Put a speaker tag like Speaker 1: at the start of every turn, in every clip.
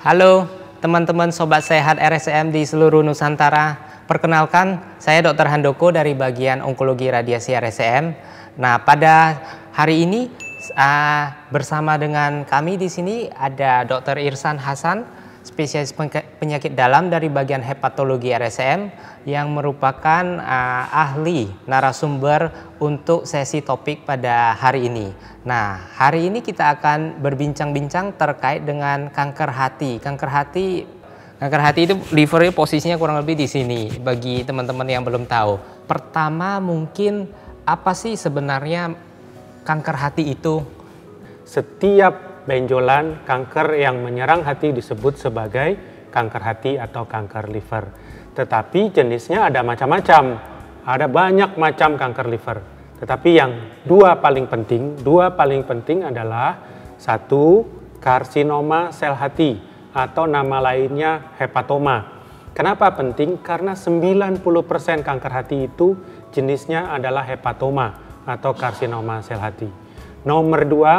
Speaker 1: Halo teman-teman Sobat Sehat RSCM di seluruh Nusantara. Perkenalkan, saya Dr. Handoko dari bagian Onkologi Radiasi RSCM. Nah, pada hari ini bersama dengan kami di sini ada Dr. Irsan Hasan, spesialis penyakit dalam dari bagian hepatologi RSCM yang merupakan ahli narasumber untuk sesi topik pada hari ini. Nah, hari ini kita akan berbincang-bincang terkait dengan kanker hati. Kanker hati itu liver posisinya kurang lebih di sini bagi teman-teman yang belum tahu. Pertama, mungkin apa sih sebenarnya kanker hati itu?
Speaker 2: Setiap benjolan kanker yang menyerang hati disebut sebagai kanker hati atau kanker liver. Tetapi jenisnya ada macam-macam. Ada banyak macam kanker liver. Tetapi yang dua paling penting adalah satu, karsinoma sel hati atau nama lainnya hepatoma. Kenapa penting? Karena 90% kanker hati itu jenisnya adalah hepatoma atau karsinoma sel hati. Nomor dua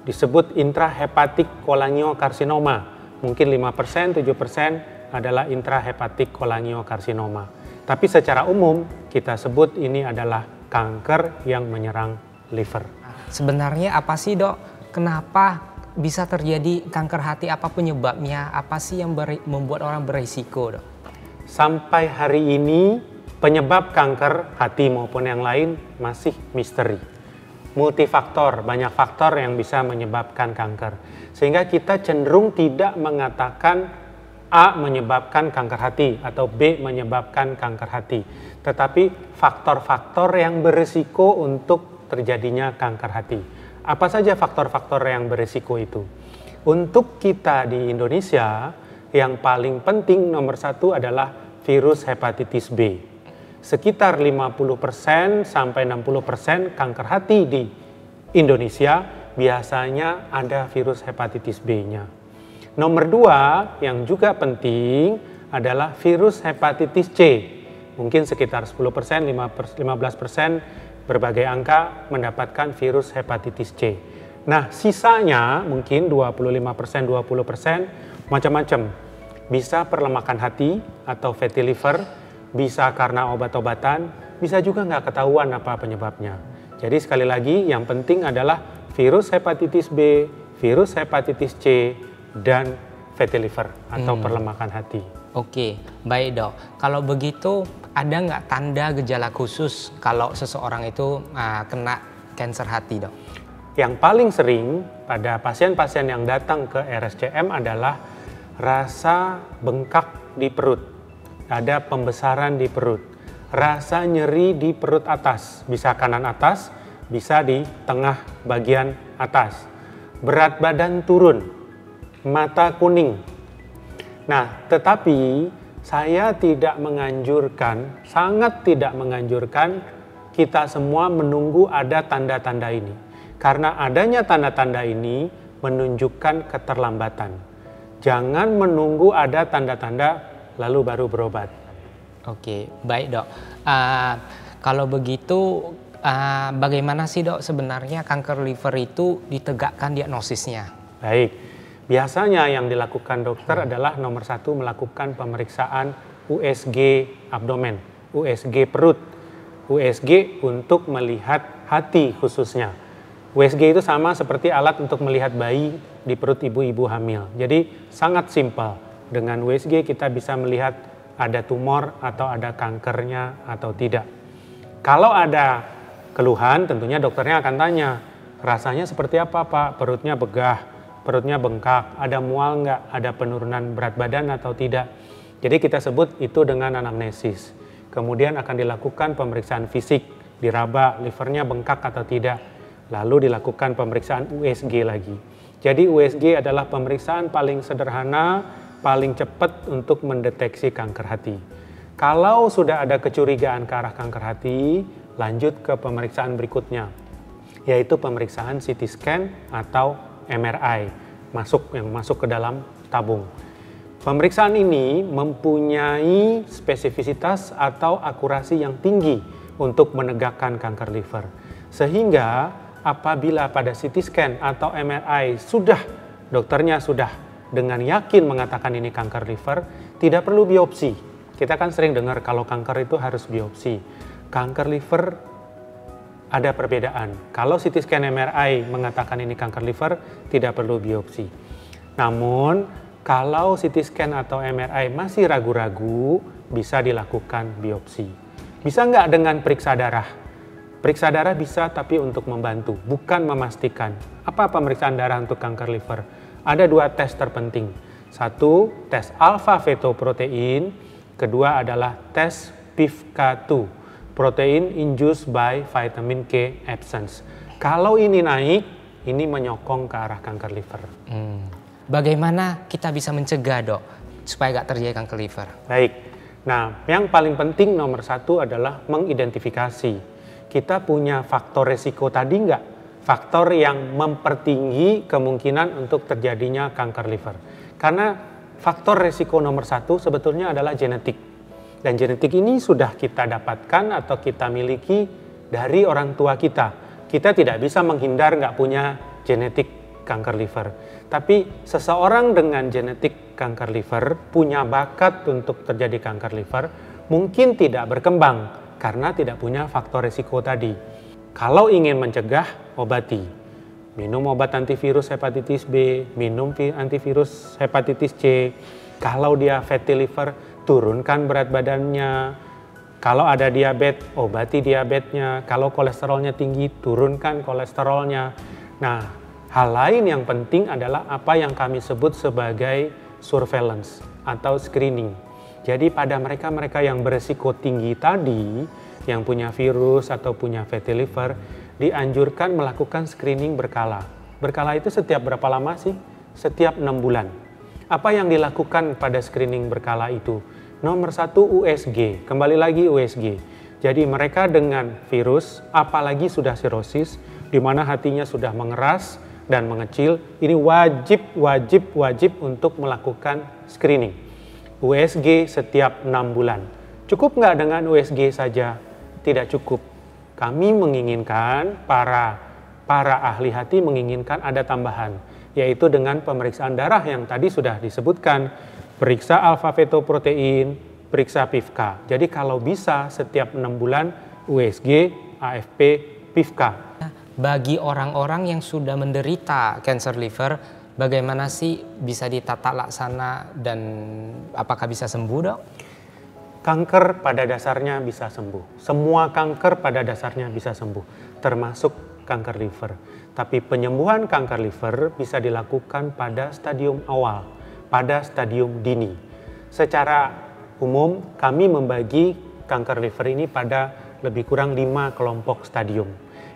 Speaker 2: disebut intrahepatik kolangiokarsinoma. Mungkin 5%, 7% adalah intrahepatik kolangiokarsinoma. Tapi secara umum kita sebut ini adalah kanker yang menyerang liver.
Speaker 1: Sebenarnya apa sih, Dok? Kenapa bisa terjadi kanker hati? Apa penyebabnya? Apa sih yang membuat orang berisiko, Dok?
Speaker 2: Sampai hari ini penyebab kanker hati maupun yang lain masih misteri. Multifaktor, banyak faktor yang bisa menyebabkan kanker. Sehingga kita cenderung tidak mengatakan A menyebabkan kanker hati atau B menyebabkan kanker hati. Tetapi faktor-faktor yang berisiko untuk terjadinya kanker hati. Apa saja faktor-faktor yang berisiko itu? Untuk kita di Indonesia, yang paling penting nomor satu adalah virus hepatitis B. Sekitar 50% sampai 60% kanker hati di Indonesia biasanya ada virus hepatitis B-nya. Nomor dua yang juga penting adalah virus hepatitis C. Mungkin sekitar 10%, 15% berbagai angka mendapatkan virus hepatitis C. Nah, sisanya mungkin 25%, 20% macam-macam. Bisa perlemakan hati atau fatty liver, bisa karena obat-obatan, bisa juga nggak ketahuan apa penyebabnya. Jadi sekali lagi yang penting adalah virus hepatitis B, virus hepatitis C, dan fatty liver atau perlemakan hati.
Speaker 1: Oke, baik, Dok. Kalau begitu ada nggak tanda gejala khusus kalau seseorang itu kena kanker hati, Dok?
Speaker 2: Yang paling sering pada pasien-pasien yang datang ke RSCM adalah rasa bengkak di perut, ada pembesaran di perut, rasa nyeri di perut atas, bisa kanan atas, bisa di tengah bagian atas, berat badan turun, mata kuning. Nah, tetapi saya tidak menganjurkan, sangat tidak menganjurkan kita semua menunggu ada tanda-tanda ini. Karena adanya tanda-tanda ini menunjukkan keterlambatan. Jangan menunggu ada tanda-tanda lalu baru berobat.
Speaker 1: Oke, baik, Dok. Kalau begitu, bagaimana sih, Dok, sebenarnya kanker liver itu ditegakkan diagnosisnya?
Speaker 2: Baik. Biasanya yang dilakukan dokter adalah nomor satu melakukan pemeriksaan USG abdomen, USG perut, USG untuk melihat hati khususnya. USG itu sama seperti alat untuk melihat bayi di perut ibu-ibu hamil. Jadi sangat simpel. Dengan USG kita bisa melihat ada tumor atau ada kankernya atau tidak. Kalau ada keluhan tentunya dokternya akan tanya, rasanya seperti apa, Pak? Perutnya begah, perutnya bengkak, ada mual nggak, ada penurunan berat badan atau tidak. Jadi kita sebut itu dengan anamnesis. Kemudian akan dilakukan pemeriksaan fisik, diraba livernya bengkak atau tidak. Lalu dilakukan pemeriksaan USG lagi. Jadi USG adalah pemeriksaan paling sederhana, paling cepat untuk mendeteksi kanker hati. Kalau sudah ada kecurigaan ke arah kanker hati, lanjut ke pemeriksaan berikutnya, yaitu pemeriksaan CT scan atau MRI, yang masuk ke dalam tabung. Pemeriksaan ini mempunyai spesifisitas atau akurasi yang tinggi untuk menegakkan kanker liver. Sehingga apabila pada CT scan atau MRI dokternya sudah dengan yakin mengatakan ini kanker liver, tidak perlu biopsi. Kita kan sering dengar kalau kanker itu harus biopsi. Kanker liver ada perbedaan. Kalau CT scan MRI mengatakan ini kanker liver, tidak perlu biopsi. Namun, kalau CT scan atau MRI masih ragu-ragu, bisa dilakukan biopsi. Bisa nggak dengan periksa darah? Periksa darah bisa, tapi untuk membantu, bukan memastikan. Apa pemeriksaan darah untuk kanker liver? Ada 2 tes terpenting. 1, tes alpha-fetoprotein. Kedua adalah tes PIVK2, protein induced by vitamin K absence. Kalau ini naik, ini menyokong ke arah kanker liver.
Speaker 1: Bagaimana kita bisa mencegah, Dok, supaya nggak terjadi kanker liver?
Speaker 2: Baik. Nah, yang paling penting nomor 1 adalah mengidentifikasi. Kita punya faktor resiko tadi nggak? Faktor yang mempertinggi kemungkinan untuk terjadinya kanker liver. Karena faktor resiko nomor 1 sebetulnya adalah genetik. Dan genetik ini sudah kita dapatkan atau kita miliki dari orang tua kita. Kita tidak bisa menghindar nggak punya genetik kanker liver. Tapi seseorang dengan genetik kanker liver punya bakat untuk terjadi kanker liver mungkin tidak berkembang karena tidak punya faktor resiko tadi. Kalau ingin mencegah, obati. Minum obat antivirus hepatitis B, minum antivirus hepatitis C. Kalau dia fatty liver, turunkan berat badannya. Kalau ada diabetes, obati diabetesnya. Kalau kolesterolnya tinggi, turunkan kolesterolnya. Nah, hal lain yang penting adalah apa yang kami sebut sebagai surveillance atau screening. Jadi pada mereka-mereka yang beresiko tinggi tadi, yang punya virus atau punya fatty liver, dianjurkan melakukan screening berkala. Berkala itu setiap berapa lama sih? Setiap 6 bulan. Apa yang dilakukan pada screening berkala itu? Nomor 1 USG, kembali lagi USG. Jadi mereka dengan virus, apalagi sudah sirosis, di mana hatinya sudah mengeras dan mengecil, ini wajib untuk melakukan screening. USG setiap 6 bulan. Cukup nggak dengan USG saja? Tidak cukup. Kami menginginkan, para ahli hati menginginkan ada tambahan, yaitu dengan pemeriksaan darah yang tadi sudah disebutkan, periksa alpha-fetoprotein, periksa PIVK. Jadi kalau bisa setiap 6 bulan USG, AFP, PIVK.
Speaker 1: Bagi orang-orang yang sudah menderita kanker liver, bagaimana sih bisa ditata laksana dan apakah bisa sembuh, Dok?
Speaker 2: Kanker pada dasarnya bisa sembuh. Semua kanker pada dasarnya bisa sembuh, termasuk kanker liver. Tapi penyembuhan kanker liver bisa dilakukan pada stadium awal, pada stadium dini. Secara umum, kami membagi kanker liver ini pada lebih kurang 5 kelompok stadium.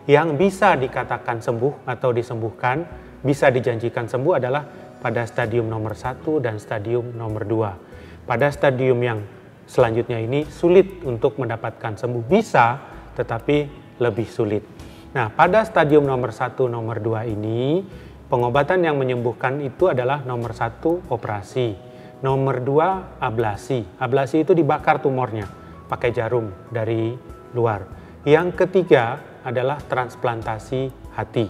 Speaker 2: Yang bisa dikatakan sembuh atau disembuhkan, bisa dijanjikan sembuh adalah pada stadium nomor 1 dan stadium nomor 2. Pada stadium yang selanjutnya ini sulit untuk mendapatkan sembuh, bisa tetapi lebih sulit. Nah, pada stadium nomor 1, nomor 2 ini pengobatan yang menyembuhkan itu adalah nomor 1 operasi, nomor 2 ablasi. Ablasi itu dibakar tumornya pakai jarum dari luar. Yang ketiga adalah transplantasi hati.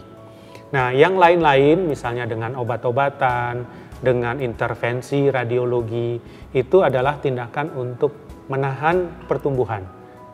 Speaker 2: Nah, yang lain-lain misalnya dengan obat-obatan, dengan intervensi radiologi, itu adalah tindakan untuk menahan pertumbuhan.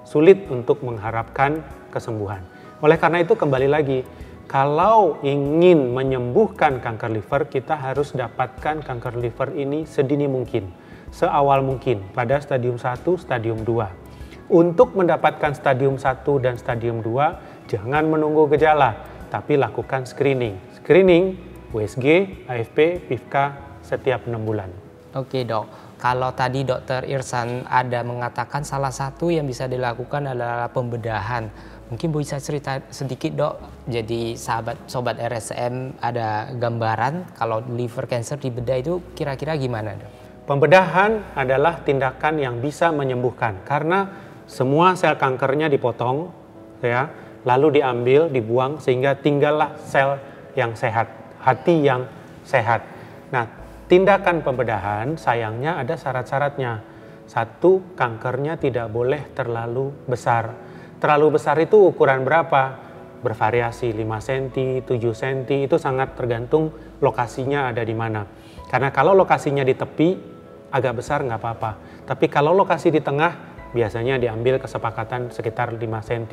Speaker 2: Sulit untuk mengharapkan kesembuhan. Oleh karena itu kembali lagi, kalau ingin menyembuhkan kanker liver, kita harus dapatkan kanker liver ini sedini mungkin, seawal mungkin, pada stadium 1, stadium 2. Untuk mendapatkan stadium 1 dan stadium 2, jangan menunggu gejala, tapi lakukan screening. Screening USG, AFP, PIVK setiap 6 bulan.
Speaker 1: Oke, Dok. Kalau tadi Dokter Irsan ada mengatakan salah satu yang bisa dilakukan adalah pembedahan. Mungkin bisa cerita sedikit, Dok. Jadi sobat RSCM ada gambaran kalau liver cancer dibedah itu kira-kira gimana, Dok?
Speaker 2: Pembedahan adalah tindakan yang bisa menyembuhkan karena semua sel kankernya dipotong, ya, lalu diambil, dibuang sehingga tinggallah sel yang sehat, hati yang sehat. Nah, tindakan pembedahan sayangnya ada syarat-syaratnya. 1, kankernya tidak boleh terlalu besar. Terlalu besar itu ukuran berapa? Bervariasi 5 cm, 7 cm, itu sangat tergantung lokasinya ada di mana. Karena kalau lokasinya di tepi, agak besar nggak apa-apa. Tapi kalau lokasi di tengah, biasanya diambil kesepakatan sekitar 5 cm.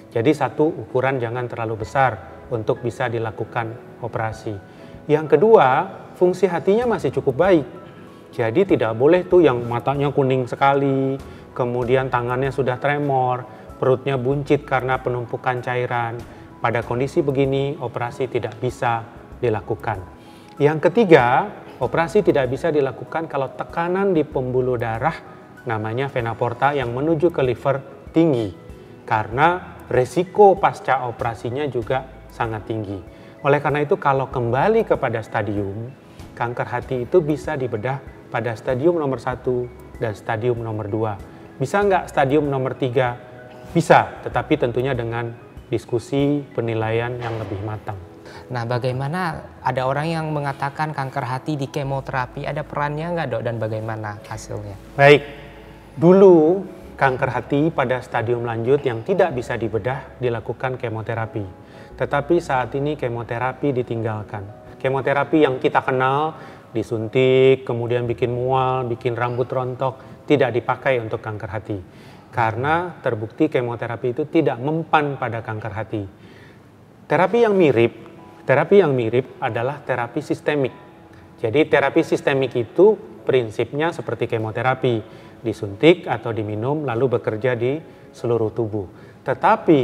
Speaker 2: Jadi satu, ukuran jangan terlalu besar untuk bisa dilakukan operasi. Yang kedua, fungsi hatinya masih cukup baik. Jadi tidak boleh tuh yang matanya kuning sekali, kemudian tangannya sudah tremor, perutnya buncit karena penumpukan cairan. Pada kondisi begini, operasi tidak bisa dilakukan. Yang ketiga, operasi tidak bisa dilakukan kalau tekanan di pembuluh darah, namanya vena porta yang menuju ke liver tinggi. Karena resiko pasca operasinya juga sangat tinggi. Oleh karena itu kalau kembali kepada stadium, kanker hati itu bisa dibedah pada stadium nomor 1 dan stadium nomor 2. Bisa nggak stadium nomor 3? Bisa, tetapi tentunya dengan diskusi penilaian yang lebih matang.
Speaker 1: Nah, bagaimana ada orang yang mengatakan kanker hati di kemoterapi, ada perannya nggak dok dan bagaimana hasilnya?
Speaker 2: Baik, dulu kanker hati pada stadium lanjut yang tidak bisa dibedah dilakukan kemoterapi. Tetapi saat ini kemoterapi ditinggalkan. Kemoterapi yang kita kenal, disuntik, kemudian bikin mual, bikin rambut rontok, tidak dipakai untuk kanker hati. Karena terbukti kemoterapi itu tidak mempan pada kanker hati. Terapi yang mirip adalah terapi sistemik. Jadi terapi sistemik itu prinsipnya seperti kemoterapi, disuntik atau diminum lalu bekerja di seluruh tubuh. Tetapi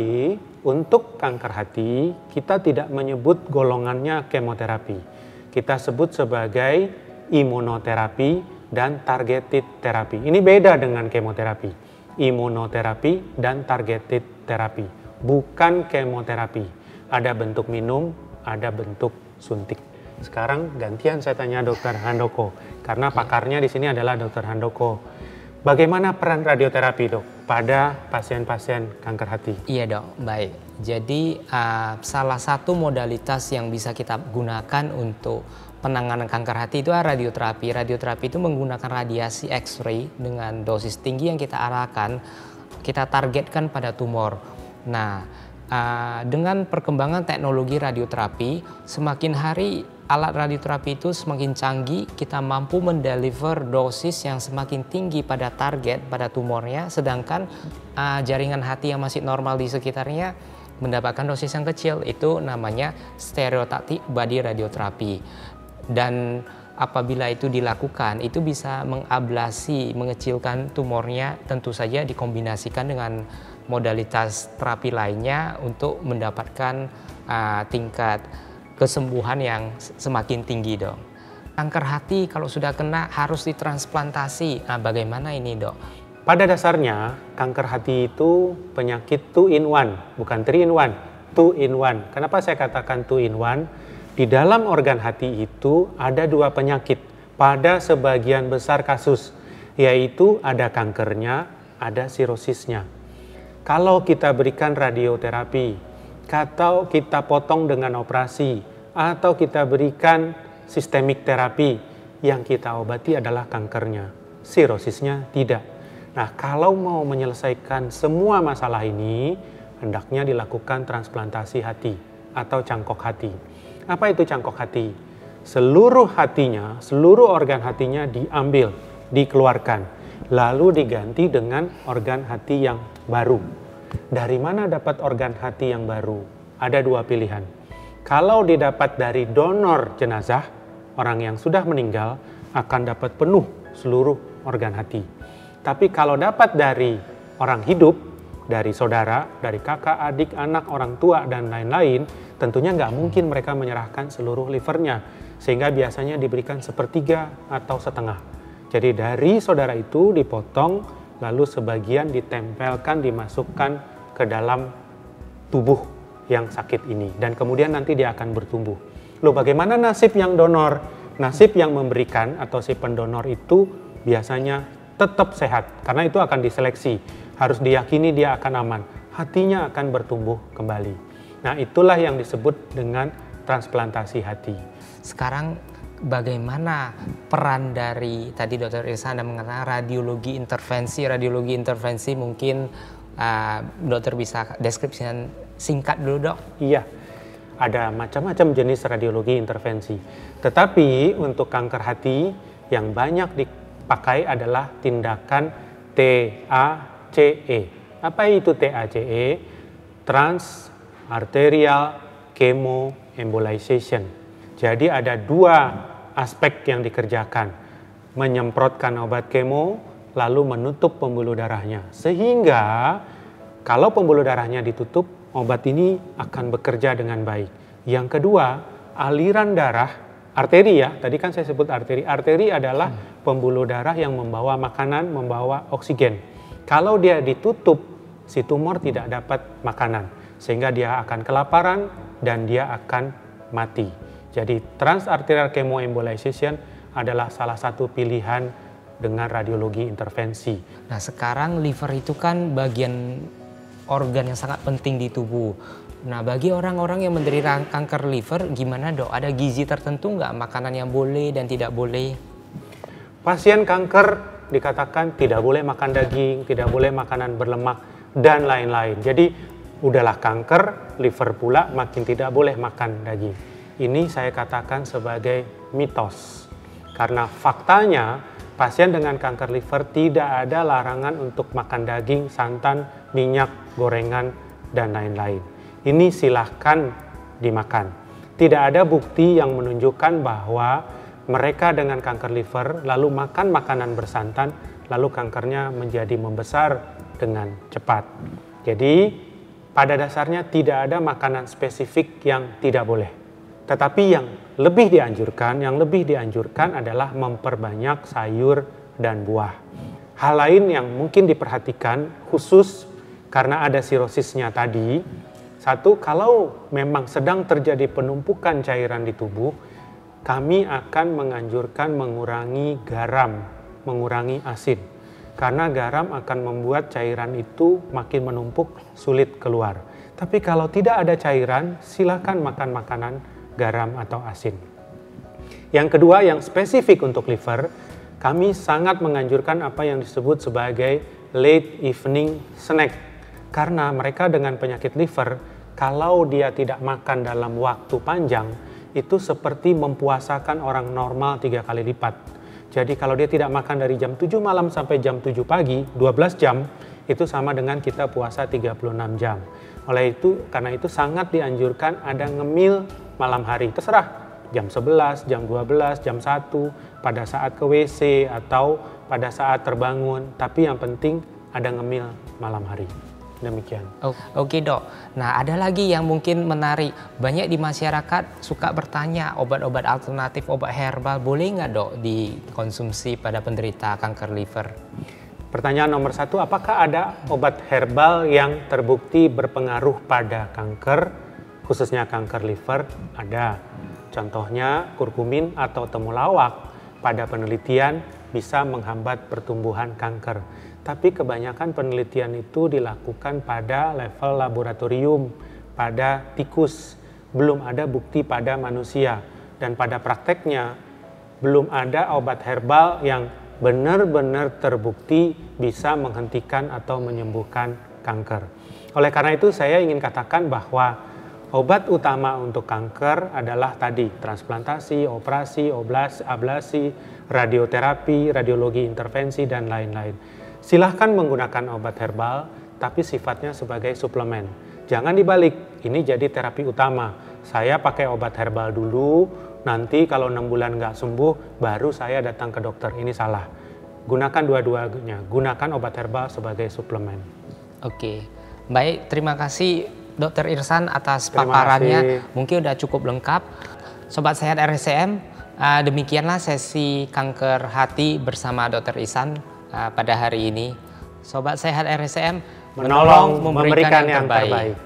Speaker 2: untuk kanker hati kita tidak menyebut golongannya kemoterapi. Kita sebut sebagai imunoterapi dan targeted terapi. Ini beda dengan kemoterapi. Imunoterapi dan targeted terapi, bukan kemoterapi. Ada bentuk minum, ada bentuk suntik. Sekarang gantian saya tanya Dr. Handoko, karena pakarnya di sini adalah Dr. Handoko. Bagaimana peran radioterapi dok pada pasien-pasien kanker hati?
Speaker 1: Iya dok, baik. Jadi salah satu modalitas yang bisa kita gunakan untuk penanganan kanker hati itu radioterapi. Radioterapi itu menggunakan radiasi X-ray dengan dosis tinggi yang kita arahkan, kita targetkan pada tumor. Nah, dengan perkembangan teknologi radioterapi, semakin hari alat radioterapi itu semakin canggih, kita mampu mendeliver dosis yang semakin tinggi pada target, pada tumornya, sedangkan jaringan hati yang masih normal di sekitarnya mendapatkan dosis yang kecil. Itu namanya stereotactic body radioterapi. Dan apabila itu dilakukan, itu bisa mengablasi, mengecilkan tumornya, tentu saja dikombinasikan dengan modalitas terapi lainnya untuk mendapatkan tingkat kesembuhan yang semakin tinggi dok. Kanker hati kalau sudah kena harus ditransplantasi. Nah, bagaimana ini dok?
Speaker 2: Pada dasarnya kanker hati itu penyakit 2 in 1, bukan 3 in 1, 2 in 1. Kenapa saya katakan 2 in 1? Di dalam organ hati itu ada 2 penyakit pada sebagian besar kasus, yaitu ada kankernya, ada sirosisnya. Kalau kita berikan radioterapi, atau kita potong dengan operasi, atau kita berikan sistemik terapi, yang kita obati adalah kankernya, sirosisnya tidak. Nah, kalau mau menyelesaikan semua masalah ini, hendaknya dilakukan transplantasi hati atau cangkok hati. Apa itu cangkok hati? Seluruh hatinya, seluruh organ hatinya diambil, dikeluarkan, lalu diganti dengan organ hati yang baru. Dari mana dapat organ hati yang baru? Ada 2 pilihan. Kalau didapat dari donor jenazah, orang yang sudah meninggal akan dapat penuh seluruh organ hati. Tapi kalau dapat dari orang hidup, dari saudara, dari kakak, adik, anak, orang tua, dan lain-lain, tentunya nggak mungkin mereka menyerahkan seluruh livernya, sehingga biasanya diberikan 1/3 atau setengah. Jadi dari saudara itu dipotong, lalu sebagian ditempelkan, dimasukkan ke dalam tubuh yang sakit ini. Dan kemudian nanti dia akan bertumbuh. Loh, bagaimana nasib yang donor? Nasib yang memberikan atau si pendonor itu biasanya tetap sehat. Karena itu akan diseleksi. Harus diyakini dia akan aman. Hatinya akan bertumbuh kembali. Nah, itulah yang disebut dengan transplantasi hati.
Speaker 1: Sekarang bagaimana peran dari, tadi Dr. Irsa Anda mengatakan radiologi intervensi mungkin dokter bisa deskripsikan singkat dulu dok?
Speaker 2: Iya, ada macam-macam jenis radiologi intervensi. Tetapi untuk kanker hati yang banyak dipakai adalah tindakan TACE. Apa itu TACE? Trans-arterial chemoembolization. Jadi ada dua aspek yang dikerjakan. Menyemprotkan obat kemo, lalu menutup pembuluh darahnya. Sehingga kalau pembuluh darahnya ditutup, obat ini akan bekerja dengan baik. Yang kedua, aliran darah, arteri ya, tadi kan saya sebut arteri. Arteri adalah pembuluh darah yang membawa makanan, membawa oksigen. Kalau dia ditutup, si tumor tidak dapat makanan. Sehingga dia akan kelaparan dan dia akan mati. Jadi transarterial chemoembolization adalah salah satu pilihan dengan radiologi intervensi.
Speaker 1: Nah, sekarang liver itu kan bagian organ yang sangat penting di tubuh. Nah, bagi orang-orang yang menderita kanker liver, gimana dok? Ada gizi tertentu nggak, makanan yang boleh dan tidak boleh?
Speaker 2: Pasien kanker dikatakan tidak boleh makan daging, tidak boleh makanan berlemak, dan lain-lain. Jadi, udahlah kanker, liver pula makin tidak boleh makan daging. Ini saya katakan sebagai mitos. Karena faktanya, pasien dengan kanker liver tidak ada larangan untuk makan daging, santan, minyak, gorengan, dan lain-lain. Ini silahkan dimakan. Tidak ada bukti yang menunjukkan bahwa mereka dengan kanker liver lalu makan makanan bersantan, lalu kankernya menjadi membesar dengan cepat. Jadi pada dasarnya tidak ada makanan spesifik yang tidak boleh. Tetapi yang lebih dianjurkan adalah memperbanyak sayur dan buah. Hal lain yang mungkin diperhatikan khusus karena ada sirosisnya tadi, satu, kalau memang sedang terjadi penumpukan cairan di tubuh, kami akan menganjurkan mengurangi garam, mengurangi asin. Karena garam akan membuat cairan itu makin menumpuk, sulit keluar. Tapi kalau tidak ada cairan, silakan makan makanan garam atau asin. Yang kedua, yang spesifik untuk liver, kami sangat menganjurkan apa yang disebut sebagai late evening snack. Karena mereka dengan penyakit liver, kalau dia tidak makan dalam waktu panjang, itu seperti mempuasakan orang normal 3 kali lipat. Jadi kalau dia tidak makan dari jam 7 malam sampai jam 7 pagi, 12 jam, itu sama dengan kita puasa 36 jam. Karena itu sangat dianjurkan ada ngemil malam hari. Terserah, jam 11, jam 12, jam 1, pada saat ke WC atau pada saat terbangun. Tapi yang penting ada ngemil malam hari. Demikian.
Speaker 1: Oke dok. Nah, ada lagi yang mungkin menarik. Banyak di masyarakat suka bertanya, obat-obat alternatif, obat herbal boleh nggak dok dikonsumsi pada penderita kanker liver?
Speaker 2: Pertanyaan nomor 1, apakah ada obat herbal yang terbukti berpengaruh pada kanker, khususnya kanker liver? Ada. Contohnya kurkumin atau temulawak pada penelitian bisa menghambat pertumbuhan kanker. Tapi kebanyakan penelitian itu dilakukan pada level laboratorium, pada tikus. Belum ada bukti pada manusia. Dan pada prakteknya, belum ada obat herbal yang benar-benar terbukti bisa menghentikan atau menyembuhkan kanker. Oleh karena itu, saya ingin katakan bahwa obat utama untuk kanker adalah tadi, transplantasi, operasi, ablasi, radioterapi, radiologi intervensi, dan lain-lain. Silahkan menggunakan obat herbal, tapi sifatnya sebagai suplemen. Jangan dibalik, ini jadi terapi utama. Saya pakai obat herbal dulu, nanti kalau 6 bulan nggak sembuh, baru saya datang ke dokter. Ini salah. Gunakan dua-duanya, gunakan obat herbal sebagai suplemen.
Speaker 1: Oke, baik, terima kasih Dr. Irsan atas paparannya. Mungkin udah cukup lengkap. Sobat Sehat RSCM, demikianlah sesi kanker hati bersama Dr. Irsan pada hari ini. Sobat Sehat RSCM,
Speaker 2: menolong memberikan yang terbaik.